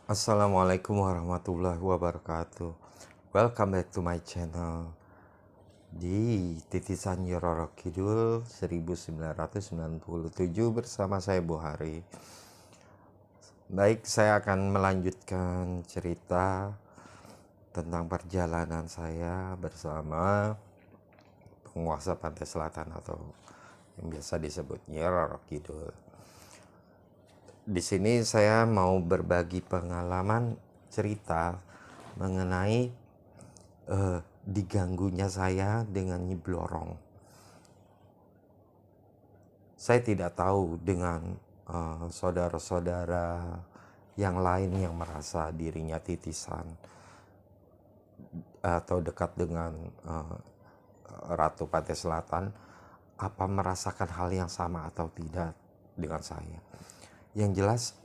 Assalamualaikum warahmatullahi wabarakatuh. Welcome back to my channel. Di Titisan Roro Kidul 1997 bersama saya Bu Hari. Baik, saya akan melanjutkan cerita tentang perjalanan saya bersama penguasa pantai selatan atau yang biasa disebut Nyi Roro Kidul. Di sini saya mau berbagi pengalaman cerita mengenai diganggunya saya dengan Nyi Blorong. Saya tidak tahu dengan saudara-saudara yang lain yang merasa dirinya titisan atau dekat dengan Ratu Pantai Selatan, apa merasakan hal yang sama atau tidak dengan saya. Yang jelas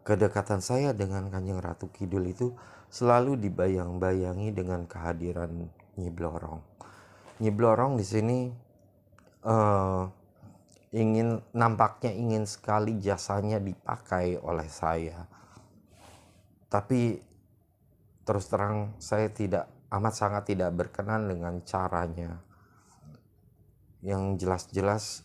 kedekatan saya dengan Kanjeng Ratu Kidul itu selalu dibayang-bayangi dengan kehadiran Nyi Blorong. Nyi Blorong di sini nampaknya ingin sekali jasanya dipakai oleh saya. Tapi terus terang saya amat sangat tidak berkenan dengan caranya. Yang jelas-jelas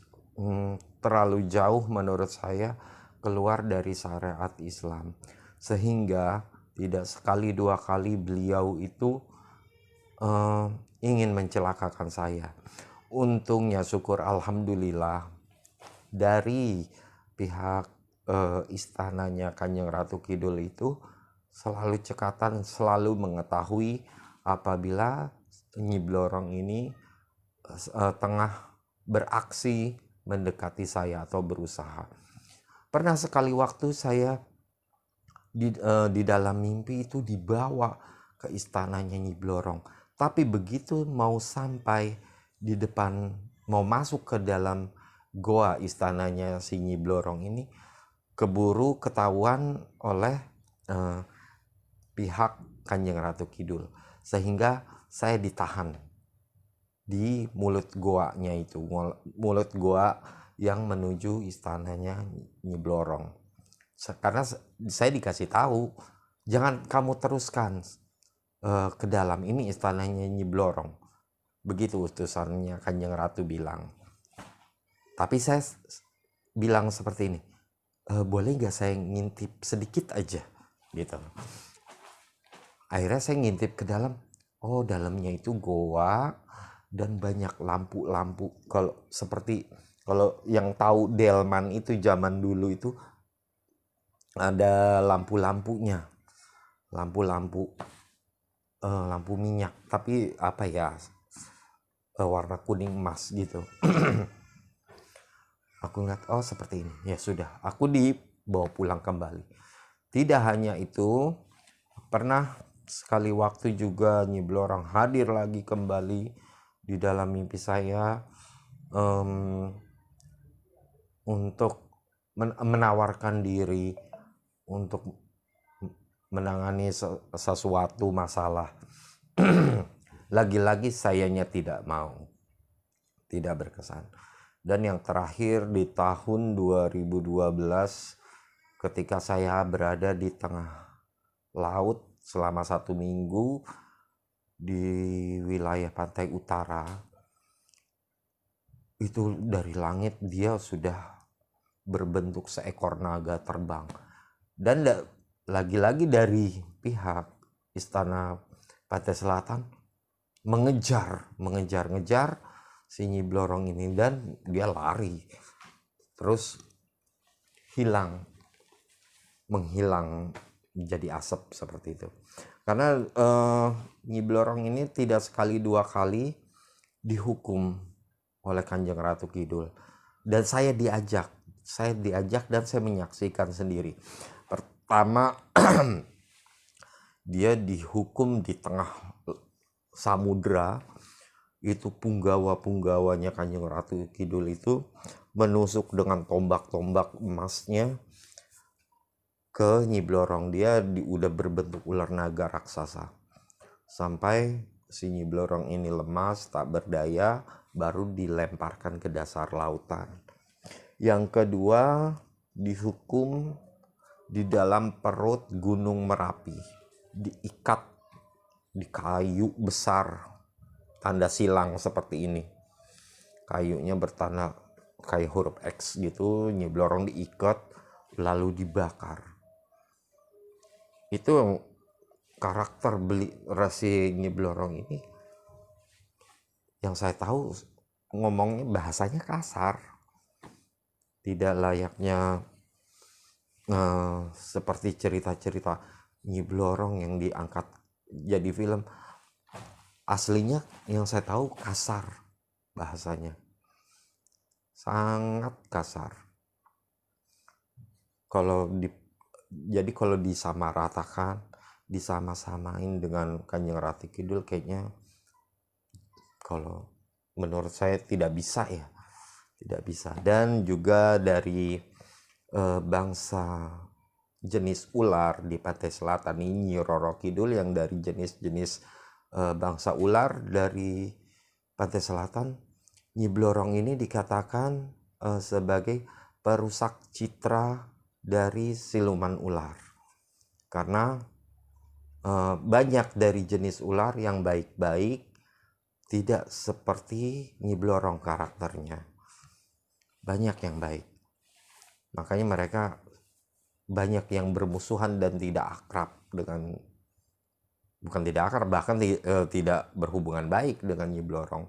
terlalu jauh menurut saya keluar dari syariat Islam. Sehingga tidak sekali dua kali beliau itu ingin mencelakakan saya. Untungnya syukur alhamdulillah dari pihak istananya Kanjeng Ratu Kidul itu selalu cekatan, selalu mengetahui apabila Nyi Blorong ini tengah beraksi mendekati saya atau berusaha. Pernah sekali waktu saya di dalam mimpi itu dibawa ke istananya Nyi Blorong. Tapi begitu mau sampai di depan, mau masuk ke dalam goa istananya si Nyi Blorong ini, keburu ketahuan oleh pihak Kanjeng Ratu Kidul. Sehingga saya ditahan di mulut goanya itu, mulut goa yang menuju istananya Nyi Blorong. Karena saya dikasih tahu, jangan kamu teruskan ke dalam, ini istananya Nyi Blorong. Begitu utusannya Kanjeng Ratu bilang. Tapi saya bilang seperti ini, boleh gak saya ngintip sedikit aja gitu. Akhirnya saya ngintip ke dalam. Oh, dalamnya itu goa dan banyak lampu-lampu. Kalau yang tahu delman itu zaman dulu itu ada lampu-lampunya, lampu minyak, tapi apa ya, warna kuning emas gitu. Aku ngeliat, oh seperti ini, ya sudah, aku dibawa pulang kembali. Tidak hanya itu, pernah sekali waktu juga Nyi Blorong hadir lagi kembali di dalam mimpi saya untuk menawarkan diri untuk menangani sesuatu masalah. Lagi-lagi sayanya tidak mau, tidak berkesan. Dan yang terakhir di tahun 2012 ketika saya berada di tengah laut selama 1 minggu di wilayah pantai utara, itu dari langit dia sudah berbentuk seekor naga terbang. Dan lagi-lagi dari pihak istana Pantai Selatan mengejar si Nyi Blorong ini, dan dia lari terus menghilang menjadi asap seperti itu. Karena Nyi Blorong ini tidak sekali dua kali dihukum oleh Kanjeng Ratu Kidul, dan saya diajak dan saya menyaksikan sendiri. Pertama dia dihukum di tengah samudra. Itu punggawa-punggawanya Kanjeng Ratu Kidul itu menusuk dengan tombak-tombak emasnya ke Nyi Blorong. Dia udah berbentuk ular naga raksasa. Sampai si Nyi Blorong ini lemas, tak berdaya, baru dilemparkan ke dasar lautan. Yang kedua, dihukum di dalam perut Gunung Merapi, diikat di kayu besar tanda silang seperti ini. Kayunya bertanda kayak huruf X gitu, Nyi Blorong diikat lalu dibakar. Itu karakter rasi Nyi Blorong ini yang saya tahu ngomongnya bahasanya kasar, tidak layaknya seperti cerita-cerita Nyi Blorong yang diangkat jadi film. Aslinya yang saya tahu kasar bahasanya, sangat kasar. Jadi kalau disamaratakan, disama-samain dengan Kanjeng Ratu Kidul, kayaknya kalau menurut saya tidak bisa ya, tidak bisa. Dan juga dari bangsa jenis ular di pantai selatan ini, Nyi Roro Kidul yang dari jenis-jenis bangsa ular dari pantai selatan, Nyi Blorong ini dikatakan sebagai perusak citra dari siluman ular, karena banyak dari jenis ular yang baik-baik, tidak seperti Nyi Blorong karakternya, banyak yang baik. Makanya mereka banyak yang bermusuhan dan tidak akrab dengan, bukan tidak akrab, bahkan tidak berhubungan baik dengan Nyi Blorong.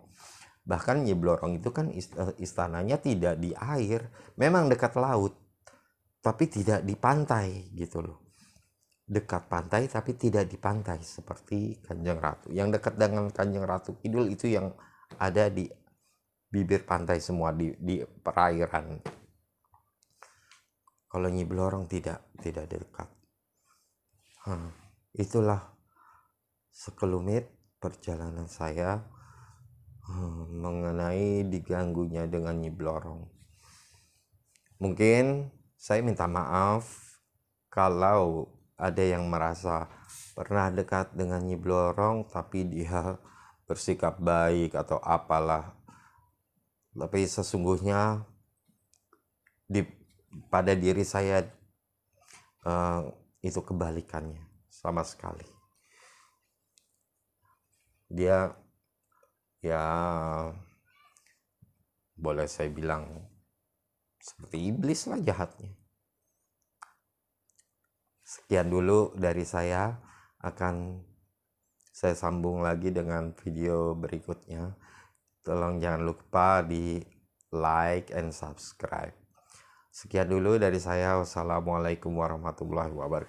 Bahkan Nyi Blorong itu kan istananya tidak di air, memang dekat laut, tapi tidak di pantai gitu loh. Dekat pantai tapi tidak di pantai seperti Kanjeng Ratu. Yang dekat dengan Kanjeng Ratu Kidul itu yang ada di bibir pantai semua, di perairan. Kalau Nyi Blorong tidak dekat. Itulah sekelumit perjalanan saya mengenai diganggunya dengan Nyi Blorong. Mungkin saya minta maaf kalau ada yang merasa pernah dekat dengan Nyi Blorong tapi dia bersikap baik atau apalah. Tapi sesungguhnya pada diri saya itu kebalikannya sama sekali. Dia ya boleh saya bilang seperti iblis lah jahatnya. Sekian dulu dari saya, akan saya sambung lagi dengan video berikutnya. Tolong jangan lupa di like and subscribe. Sekian dulu dari saya. Wassalamualaikum warahmatullahi wabarakatuh.